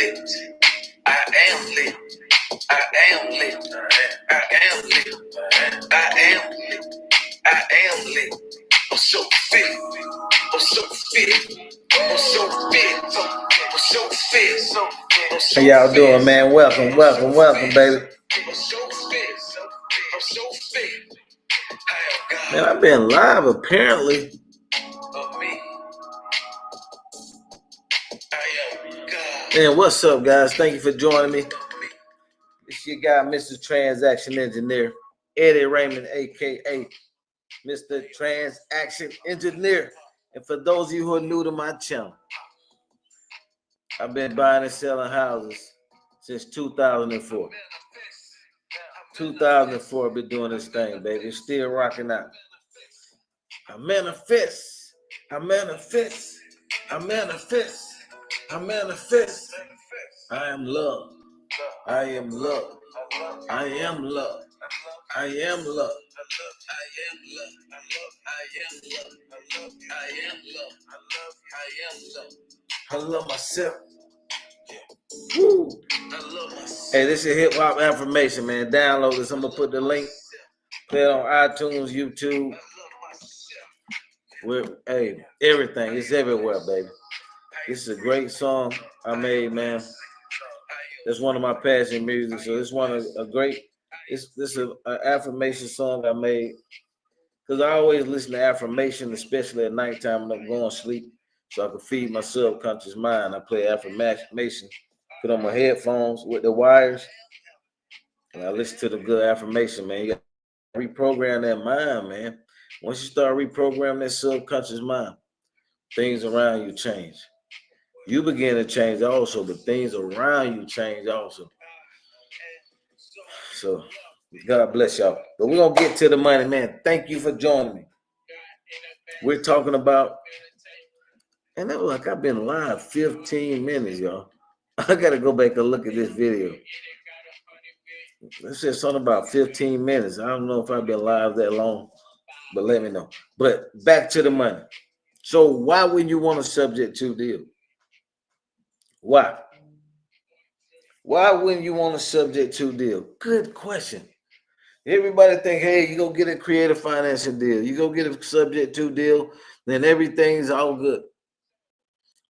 lit. I am lit. I am lit. I am lit. I am lit. I am lit. I'm so fit. I'm so fit. I'm so fit. I'm so fit. How y'all doing, man? Welcome, baby. I'm so fit. I'm so fit. Man, I've been live apparently. Man, what's up, guys? Thank you for joining me. It's your guy, Mr. Transaction Engineer, Eddie Raymond, aka Mr. Transaction Engineer. And for those of you who are new to my channel, I've been buying and selling houses since 2004. 2004, I've been doing this thing, baby. Still rocking out. I manifest. I manifest. I manifest. I manifest. I am love. I am love. I am love. I am love. I am love. I am love. I am love. I am love. I love myself. Woo. I love myself. Hey, this is hip hop affirmation, man. Download this. I'm gonna put the link. Play it on iTunes, YouTube. Hey, everything. It's everywhere, baby. This is a great song I made, man. That's one of my passion music. So it's one of a great. This is an affirmation song I made because I always listen to affirmation, especially at nighttime when I'm going to sleep, so I can feed my subconscious mind. I play affirmation, put on my headphones with the wires, and I listen to the good affirmation, man. You got to reprogram that mind, man. Once you start reprogramming that subconscious mind, things around you change. You begin to change also, but things around you change also. So God bless y'all. But we're going to get to the money, man. Thank you for joining me. We're talking about, and it was like I've been live 15 minutes, y'all. I got to go back and look at this video. It said something about 15 minutes. I don't know if I've been live that long, but let me know. But back to the money. So why would you want a subject to deal? Why? Why wouldn't you want a subject to deal? Good question. Everybody think, hey, you go get a creative financing deal. You go get a subject to deal, then everything's all good.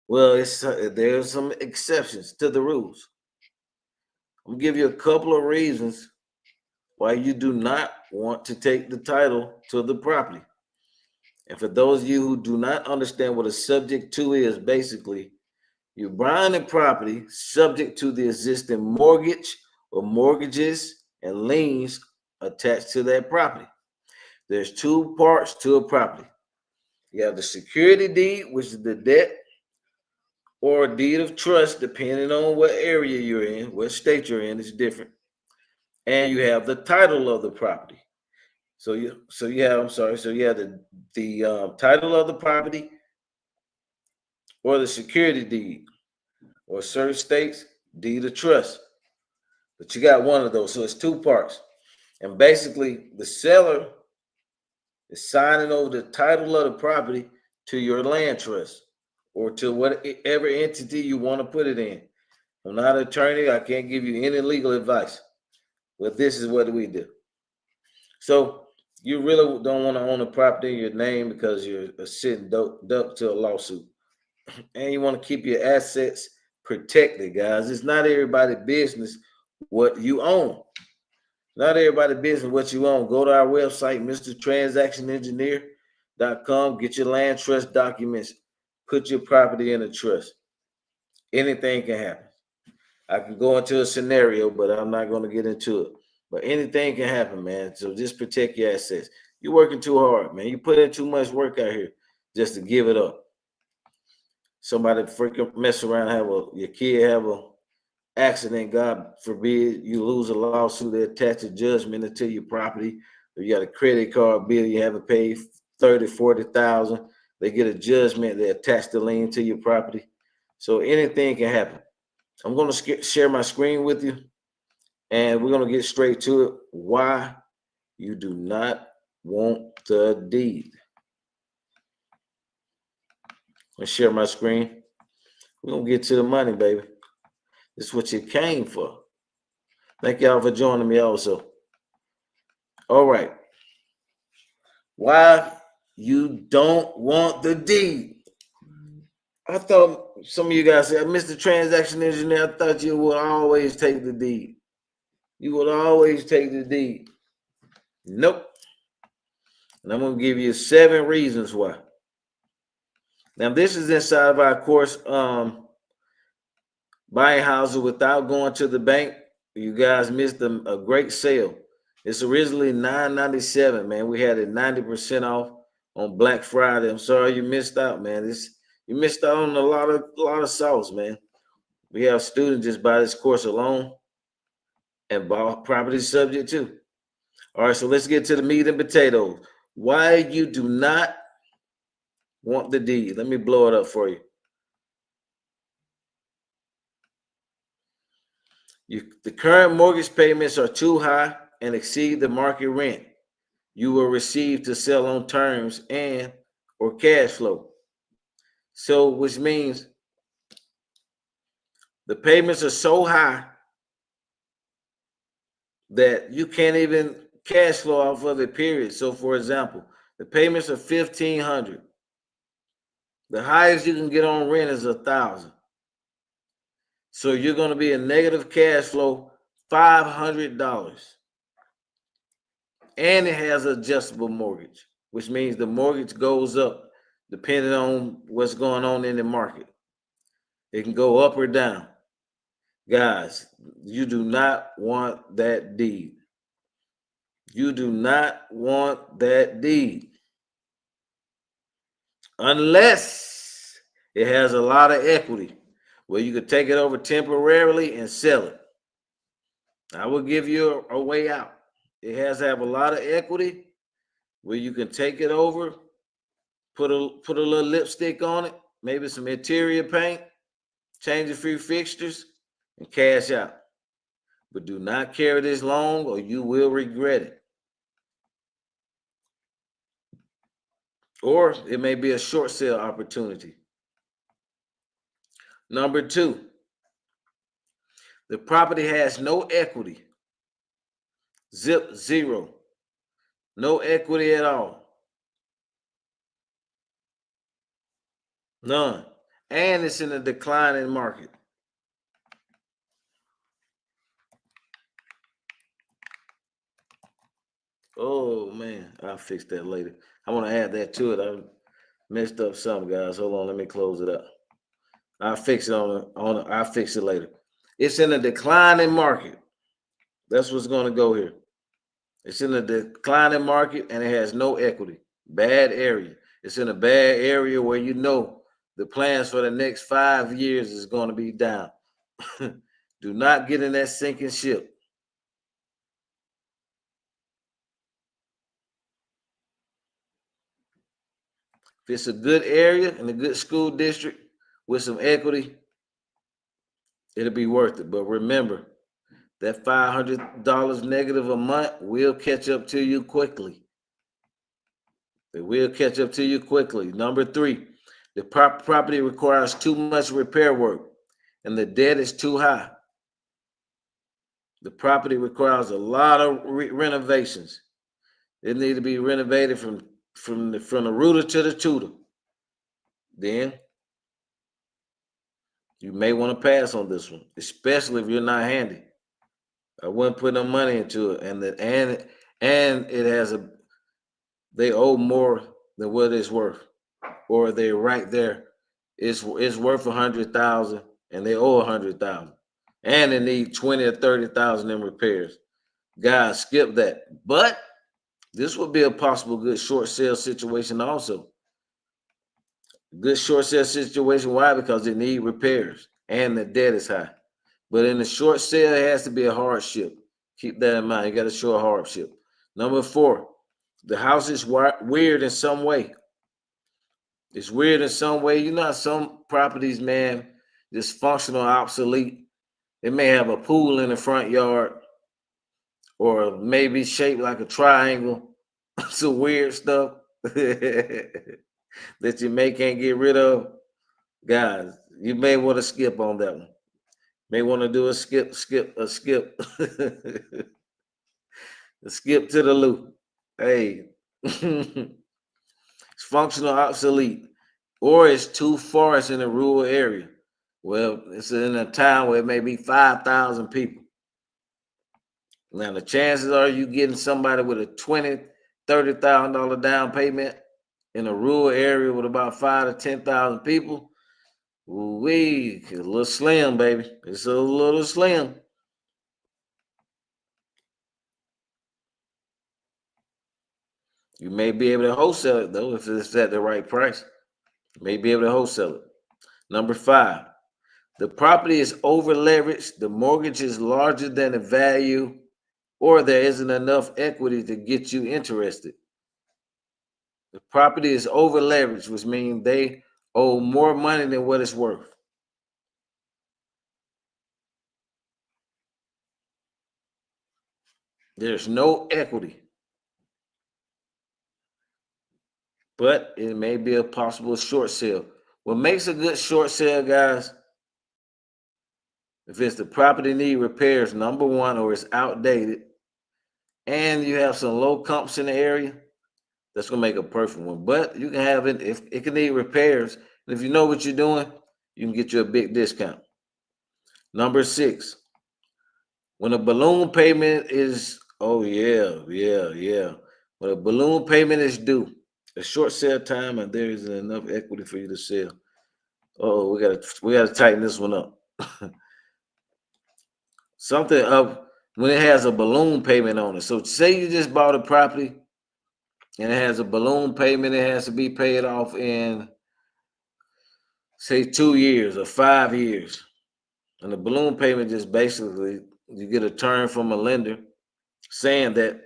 Well, there's some exceptions to the rules. I'm gonna give you a couple of reasons why you do not want to take the title to the property. And for those of you who do not understand what a subject to is, basically, you're buying a property subject to the existing mortgage or mortgages and liens attached to that property. There's two parts to a property. You have the security deed, which is the debt, or a deed of trust, depending on what area you're in, what state you're in, it's different. And you have the title of the property. So you have the title of the property or the security deed, or certain states, deed of trust. But you got one of those, so it's two parts. And basically, the seller is signing over the title of the property to your land trust or to whatever entity you want to put it in. I'm not an attorney. I can't give you any legal advice. But this is what we do. So you really don't want to own a property in your name because you're a sitting duck to a lawsuit. And you want to keep your assets protected, guys. It's not everybody's business what you own. Not everybody's business what you own. Go to our website, MrTransactionEngineer.com. Get your land trust documents. Put your property in a trust. Anything can happen. I can go into a scenario, but I'm not going to get into it. But anything can happen, man. So just protect your assets. You're working too hard, man. You put in too much work out here just to give it up. Somebody freaking mess around, your kid have a accident, God forbid, you lose a lawsuit, they attach a judgment into your property. If you got a credit card bill, you haven't paid 30, 40,000, they get a judgment, they attach the lien to your property. So anything can happen. I'm going to share my screen with you, and we're going to get straight to it. Why you do not want the deed. Let's share my screen. We're going to get to the money, baby. It's what you came for. Thank y'all for joining me also. All right. Why you don't want the deed? I thought some of you guys said, Mr. Transaction Engineer, I thought you would always take the deed. You would always take the deed. Nope. And I'm going to give you 7 reasons why. Now, this is inside of our course, buying houses without going to the bank. You guys missed a great sale. It's originally $9.97, man. We had it 90% off on Black Friday. I'm sorry you missed out, man. You missed out on a lot of sauce, man. We have students just buy this course alone and buy property subject too. All right, so let's get to the meat and potatoes. Why you do not want the deed? Let me blow it up for you. The current mortgage payments are too high and exceed the market rent you will receive to sell on terms and or cash flow. So, which means the payments are so high that you can't even cash flow off of the period. So, for example, the payments are $1,500. The highest you can get on rent is $1,000. So you're going to be a negative cash flow $500. And it has adjustable mortgage, which means the mortgage goes up depending on what's going on in the market. It can go up or down. Guys, you do not want that deed. You do not want that deed. Unless it has a lot of equity where you could take it over temporarily and sell it. I will give you a way out. It has to have a lot of equity where you can take it over, put a little lipstick on it, maybe some interior paint, change a few fixtures, and cash out. But do not carry this long or you will regret it. Or it may be a short sale opportunity. Number 2, the property has no equity. Zero. No equity at all. None. And it's in a declining market. Oh, man. I'll fix that later. I want to add that to it. I messed up something, guys. Hold on. Let me close it up. I'll fix it I'll fix it later. It's in a declining market. That's what's going to go here. It's in a declining market and it has no equity. Bad area. It's in a bad area where you know the plans for the next 5 years is going to be down. Do not get in that sinking ship. If it's a good area and a good school district with some equity, it'll be worth it. But remember, that $500 negative a month will catch up to you quickly. It will catch up to you quickly. Number 3, the property requires too much repair work and the debt is too high. The property requires a lot of renovations. It needs to be renovated from the rooter to the tutor. Then you may want to pass on this one, especially if you're not handy. I wouldn't put no money into it, and it has they owe more than what it's worth, or they're right there. It's worth 100,000, and they owe 100,000, and they need 20 or 30,000 in repairs. Guys, skip that. But this would be a possible good short sale situation also. Good short sale situation. Why? Because they need repairs and the debt is high. But in the short sale, it has to be a hardship. Keep that in mind. You got to show a hardship. Number 4, the house is weird in some way. It's weird in some way. You know how some properties, man, dysfunctional, obsolete. It may have a pool in the front yard or maybe shaped like a triangle. Some weird stuff that you can't get rid of. Guys, you may want to skip on that one. May want to do a skip, a skip to the loop. Hey, it's functional obsolete, or it's too far. It's in a rural area. Well, it's in a town where it may be 5,000 people. Now the chances are you getting somebody with a $20,000-$30,000 down payment in a rural area with about 5,000 to 10,000 people. Ooh-wee, it's a little slim, baby. It's a little slim. You may be able to wholesale it though if it's at the right price. You may be able to wholesale it. Number 5, the property is over leveraged, the mortgage is larger than the value, or there isn't enough equity to get you interested. The property is over leveraged, which means they owe more money than what it's worth. There's no equity, but it may be a possible short sale. What makes a good short sale, guys, if it's the property need repairs, number one, or it's outdated, and you have some low comps in the area, that's gonna make a perfect one. But you can have it if it can need repairs, and if you know what you're doing, you can get you a big discount. Number 6, when a balloon payment is, oh yeah. When a balloon payment is due, a short sale time, and there isn't enough equity for you to sell. Oh, we gotta tighten this one up. Something up when it has a balloon payment on it. So say you just bought a property and it has a balloon payment, it has to be paid off in say 2 years or 5 years. And the balloon payment just basically you get a term from a lender saying that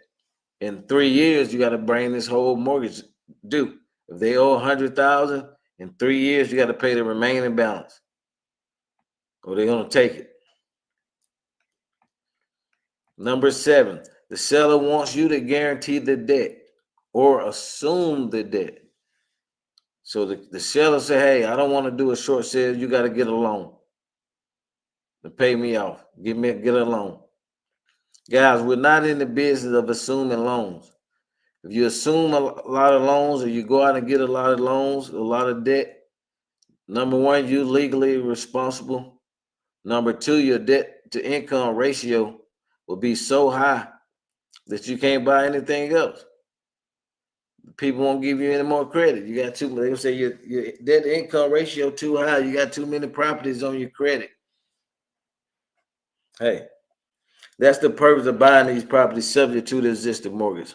in 3 years you got to bring this whole mortgage due. If they owe 100,000 in 3 years, you got to pay the remaining balance, or they're gonna take it. Number 7, the seller wants you to guarantee the debt or assume the debt. So the seller say, hey, I don't want to do a short sale. You got to get a loan to pay me off. Get a loan. Guys, we're not in the business of assuming loans. If you assume a lot of loans or you go out and get a lot of loans, a lot of debt, number one, you're legally responsible. Number 2, your debt to income ratio will be so high that you can't buy anything else. People won't give you any more credit. You got too, they'll say your debt to income ratio too high. You got too many properties on your credit. Hey, that's the purpose of buying these properties subject to the existing mortgage.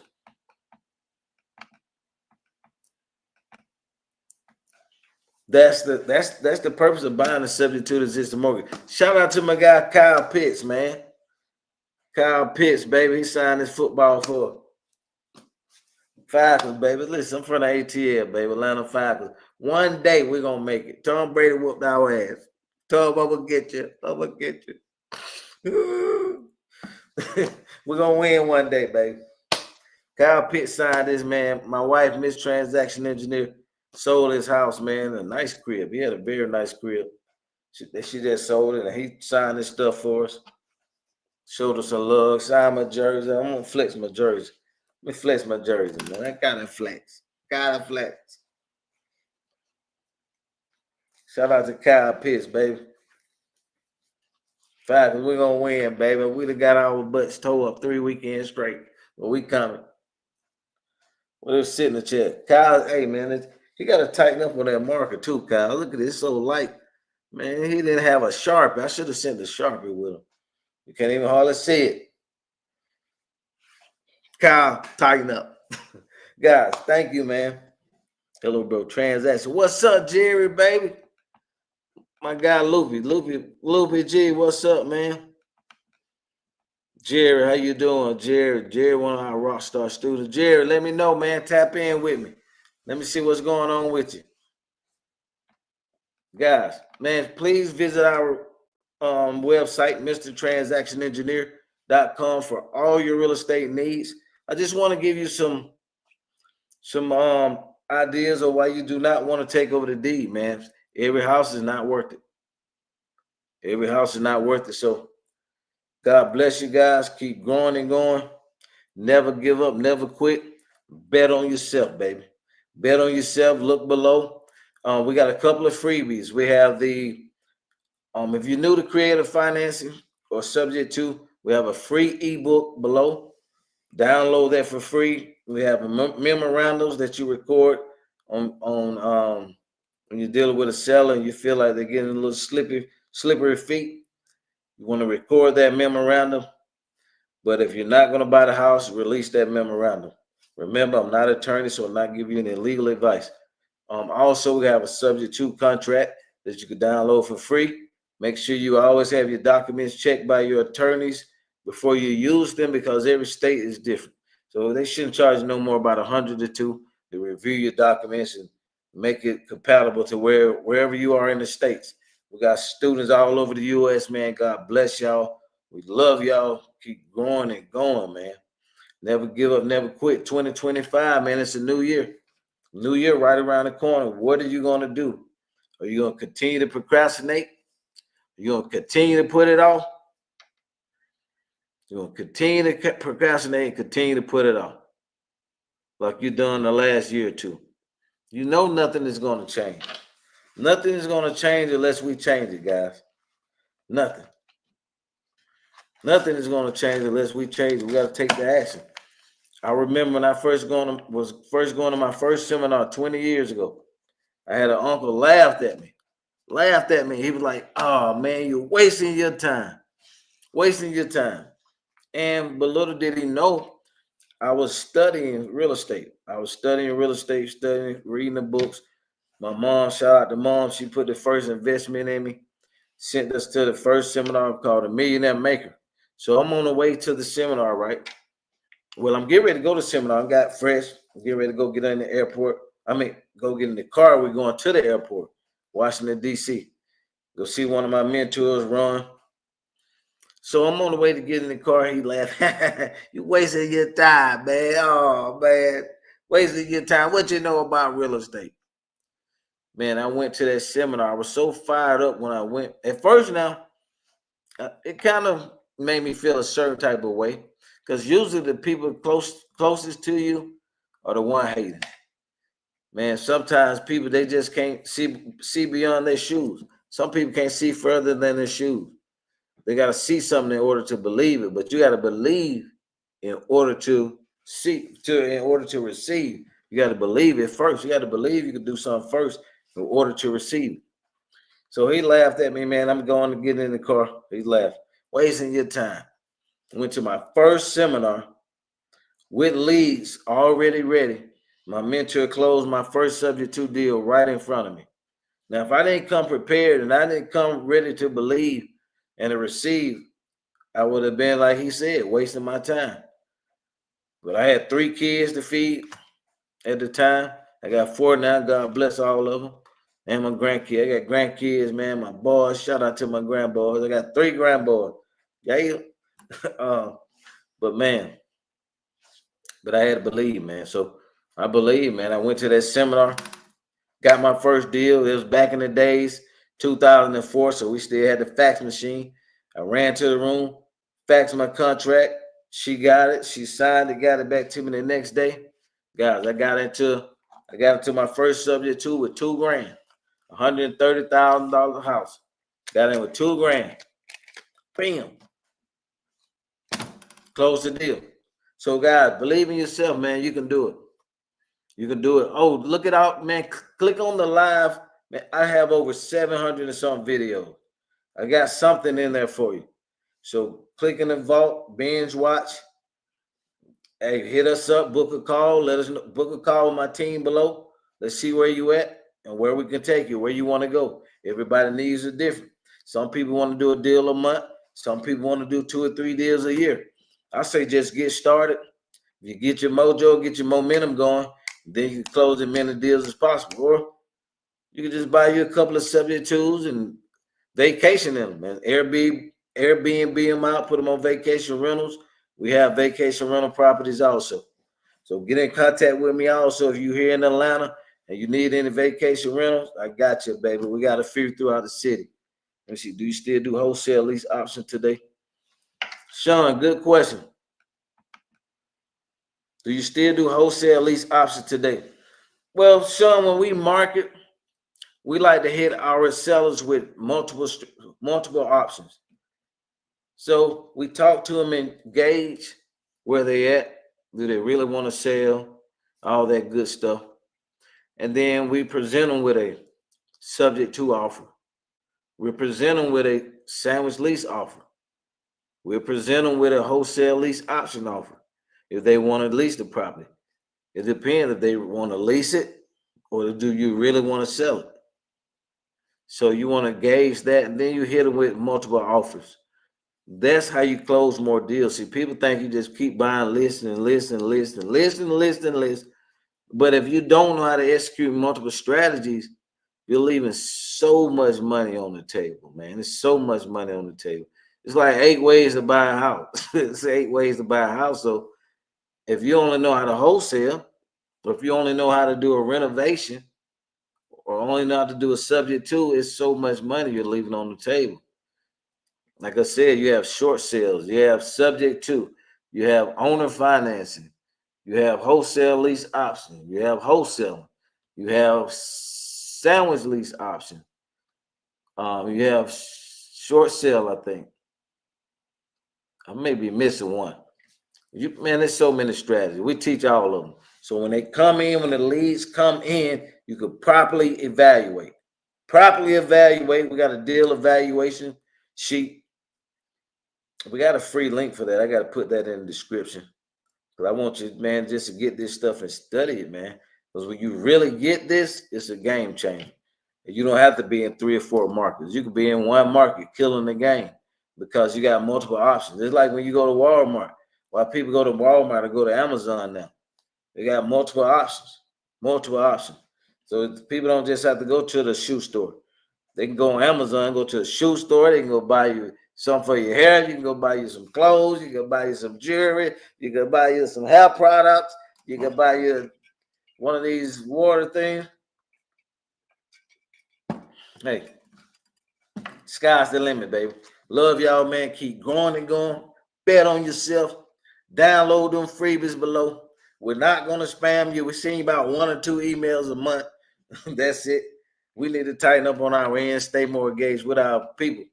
That's the purpose of buying the subject to the existing mortgage. Shout out to my guy Kyle Pitts, man. Kyle Pitts, baby, he signed his football for Falcons, baby. Listen, I'm from the ATL, baby, Atlanta Falcons. One day we're gonna make it. Tom Brady whooped our ass. Tom, I'm gonna get you. I'm gonna get you. We're gonna win one day, baby. Kyle Pitts signed this, man. My wife, Miss Transaction Engineer, sold his house, man. A nice crib. He had a very nice crib. She just sold it, and he signed this stuff for us. Showed us some love. Signed my jersey. I'm gonna flex my jersey. Let me flex my jersey, man. I gotta flex. Gotta flex. Shout out to Kyle Pitts, baby. Falcons, we're gonna win, baby. We done got our butts towed up 3 weekends straight. But we coming. Well, it's sitting in the chair. Kyle, hey man, he gotta tighten up on that marker too, Kyle. Look at this, so light. Man, he didn't have a Sharpie. I should have sent a Sharpie with him. You can't even hardly see it. Kyle, tighten up. Guys, thank you, man. Hello, bro. Transaction. What's up, Jerry, baby? My guy, Loopy G, what's up, man? Jerry, how you doing? Jerry, one of our rock star students. Jerry, let me know, man. Tap in with me. Let me see what's going on with you. Guys, man, please visit our website, MrTransactionEngineer.com, for all your real estate needs. I just want to give you some ideas of why you do not want to take over the deed, man. Every house is not worth it. Every house is not worth it. So God bless you guys. Keep growing and going. Never give up. Never quit. Bet on yourself, baby. Bet on yourself. Look below. We got a couple of freebies. We have the if you're new to creative financing or subject to, we have a free ebook below. Download that for free. We have memorandums that you record on when you're dealing with a seller and you feel like they're getting a little slippery feet. You want to record that memorandum. But if you're not going to buy the house, release that memorandum. Remember, I'm not an attorney, so I'm not giving you any legal advice. Also, we have a subject to contract that you can download for free. Make sure you always have your documents checked by your attorneys before you use them, because every state is different. So they shouldn't charge no more about $100 or $200 to review your documents and make it compatible to wherever you are in the states. We got students all over the U.S., man. God bless y'all. We love y'all. Keep growing and going, man. Never give up, never quit. 2025, man, it's a new year. New year right around the corner. What are you going to do? Are you going to continue to procrastinate? Are you going to continue to put it off? You're going to continue to procrastinate and continue to put it off like you've done the last year or two. You know nothing is going to change. Nothing is going to change unless we change it, guys. Nothing. Nothing is going to change unless we change it. We got to take the action. I remember when I was first going to my first seminar 20 years ago. I had an uncle laughed at me. He was like, "Oh man, you're wasting your time. Wasting your time." But little did he know, I was studying real estate. Reading the books. My mom, shout out to mom, she put the first investment in me, sent us to the first seminar called The Millionaire Maker. So I'm on the way to the seminar, right? Well, I'm getting ready to go to the seminar. I got fresh. I'm getting ready to go get in the airport. Go get in the car. We're going to the airport, Washington, D.C. Go see one of my mentors, Ron. So I'm on the way to get in the car. He laughed. You wasting your time, man. Oh, man. Wasting your time. What you know about real estate? Man, I went to that seminar. I was so fired up when I went. At first now, it kind of made me feel a certain type of way, because usually the people closest to you are the one hating. Man, sometimes people, they just can't see beyond their shoes. Some people can't see further than their shoes. They got to see something in order to believe it, but you got to believe in order to receive. You got to believe it first. You got to believe you can do something first in order to receive. So he laughed at me, man. I'm going to get in the car. He laughed. Wasting your time. Went to my first seminar with leads already ready. My mentor closed my first subject to deal right in front of me. Now, if I didn't come prepared and I didn't come ready to believe and to receive, I would have been, like he said, wasting my time. But I had 3 kids to feed at the time. I got 4 now. God bless all of them. And my grandkids. I got grandkids, man. My boys. Shout out to my grandboys. I got 3 grandboys. Yeah. But I had to believe, man. So I believe, man. I went to that seminar, got my first deal. It was back in the days, 2004. So we still had the fax machine. I ran to the room, faxed my contract. She got it. She signed it, got it back to me the next day. Guys, I got into my first subject too with $2,000, $130,000 house. Got in with $2,000. Bam. Close the deal. So guys, believe in yourself, man. You can do it. You can do it. Oh, look it out, man. Click on the live. Man, I have over 700 and some videos. I got something in there for you. So click in the vault, binge watch. Hey, hit us up, book a call. Let us know, book a call with my team below. Let's see where you at and where we can take you, where you want to go. Everybody needs a different. Some people want to do a deal a month. Some people want to do 2 or 3 deals a year. I say just get started. You get your mojo, get your momentum going, then you can close as many deals as possible. Or you can just buy you a couple of subject tools and vacation in them, and Airbnb them out, put them on vacation rentals. We have vacation rental properties also. So get in contact with me also if you're here in Atlanta and you need any vacation rentals. I got you, baby. We got a few throughout the city. Let me see. Do you still do wholesale lease option today? Sean, good question. Do you still do wholesale lease option today? Well, Sean, when we market, we like to hit our sellers with multiple options. So we talk to them and gauge where they at. Do they really want to sell? All that good stuff. And then we present them with a subject to offer. We present them with a sandwich lease offer. We present them with a wholesale lease option offer if they want to lease the property. It depends if they want to lease it or do you really want to sell it. So you want to gauge that, and then you hit them with multiple offers. That's how you close more deals. See, people think you just keep buying lists and lists and lists and lists and lists and lists. But if you don't know how to execute multiple strategies, you're leaving so much money on the table, man. There's so much money on the table. It's like 8 ways to buy a house. It's 8 ways to buy a house. So if you only know how to wholesale, or if you only know how to do a renovation, or only know how to do a subject to, it's so much money you're leaving on the table. Like I said, you have short sales, you have subject to, you have owner financing, you have wholesale lease option, you have wholesale, you have sandwich lease option, you have short sale, I think. I may be missing one. Man, there's so many strategies. We teach all of them. So when they come in, when the leads come in, you could properly evaluate. Properly evaluate. We got a deal evaluation sheet. We got a free link for that. I got to put that in the description. Because I want you, man, just to get this stuff and study it, man. Because when you really get this, it's a game changer. You don't have to be in 3 or 4 markets. You could be in one market, killing the game, because you got multiple options. It's like when you go to Walmart. Why people go to Walmart or go to Amazon now? They got multiple options. Multiple options. So people don't just have to go to the shoe store. They can go on Amazon, go to a shoe store. They can go buy you something for your hair. You can go buy you some clothes. You can buy you some jewelry. You can buy you some hair products. You can buy you one of these water things. Hey, sky's the limit, baby. Love y'all, man. Keep growing and going. Bet on yourself. Download them freebies below. We're not going to spam you. We're seeing about 1 or 2 emails a month. That's it. We need to tighten up on our end, stay more engaged with our people.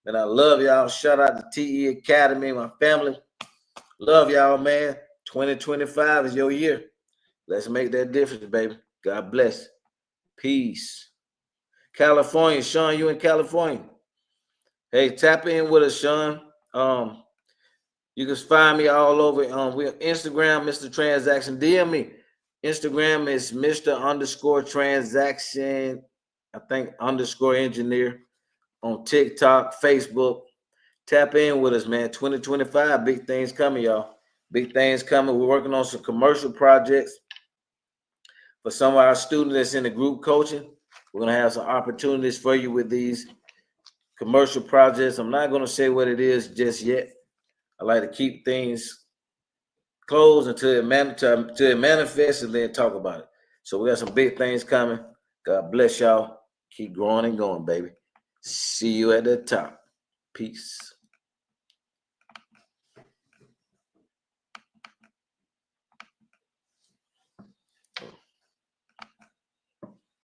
And I love y'all. Shout out to TE Academy, my family. Love y'all, man. 2025 is your year. Let's make that difference, baby. God bless. Peace. California, Sean, you in California? Hey, tap in with us, Sean. You can find me all over. We're Instagram, Mr. Transaction. DM me. Instagram is Mr._transaction. I think _engineer. On TikTok, Facebook. Tap in with us, man. 2025, big things coming, y'all. Big things coming. We're working on some commercial projects for some of our students that's in the group coaching. We're going to have some opportunities for you with these commercial projects. I'm not going to say what it is just yet. I like to keep things closed until it manifests and then talk about it. So we got some big things coming. God bless y'all. Keep growing and going, baby. See you at the top. Peace.